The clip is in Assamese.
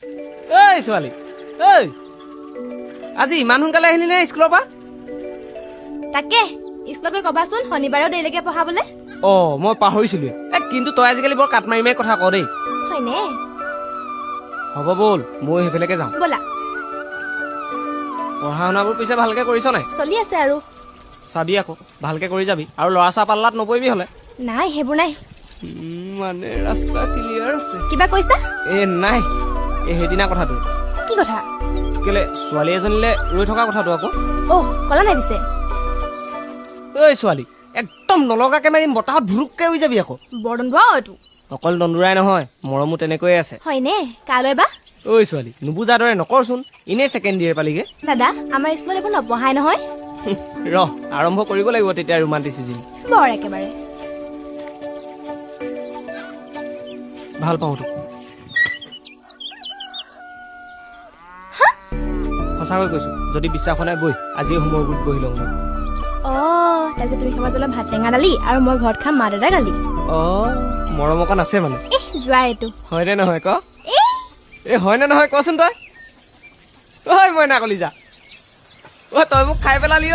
ঐ ছোৱালী ঐ আজি ইমান সোনকালে আহিলি নে স্কুলৰ পৰা? তাকে স্কুলত গৈ কবাচোন শনিবাৰেও দেৰিলৈকে পঢ়াবলে। মই পাহৰিছিলোৱে। কিন্তু তই আজিকালি বৰ কাট মাৰি মাৰি কথা ক দেই। হয়নে? হ'ব ব'ল মই সেইফালেকে যাওঁ। ব'লা। পঢ়া শুনাবোৰ পিছে ভালকে কৰিছ নাই? চলি আছে আৰু। চাবি আকৌ ভালকে কৰি যাবি আৰু ল'ৰা ছাৰ পাল্লাত নপৰিবি হ'লে। নাই সেইবোৰ নাই। মানে ৰাস্তা ক্লিয়াৰ আছে। কিবা কৈছা? নাই সেইদিনা কথাটো। কি কথা? কেলে ছোৱালী এজনীলে ৰৈ থকা কথাটো আকৌ। কলা নাই পিছে? ঐ ছোৱালী একদম নলগাকে মাৰিম, বতাহত ভুৰুককে উৰি যাবি আকৌ। বৰ দন্দুৱা এইটো। অকল দন্দুৰাই নহয়, মৰমো তেনেকৈয়ে আছে। হয়নে? কালৈ বা? ঐ ছোৱালী নুবুজা দৰে নকৰচোন, এনেই ছেকেণ্ড ইয়েৰ পালিগে। দাদা আমাৰ স্কুলত একো নপঢ়াই নহয়। আৰম্ভ কৰিব লাগিব তেতিয়া ৰোমান্টিচিজিম। বৰ একেবাৰে ভাল পাওঁ তোক। সঁচাকৈ কৈছো, যদি বিশ্বাস নাই বৈ আজি হোমৱৰ্কত বহি লওঁ। তাৰপিছত তুমি খাবা জ্বলা ভাত টেঙা দালি আৰু মই ঘৰত খাম মা দাদা গালি। মৰম অকণ আছে মানে। যোৱা এইটো হয়নে নহয় ক? হয়নে নহয় কচোন তই? মইনা কলিজা তই মোক খাই পেলালি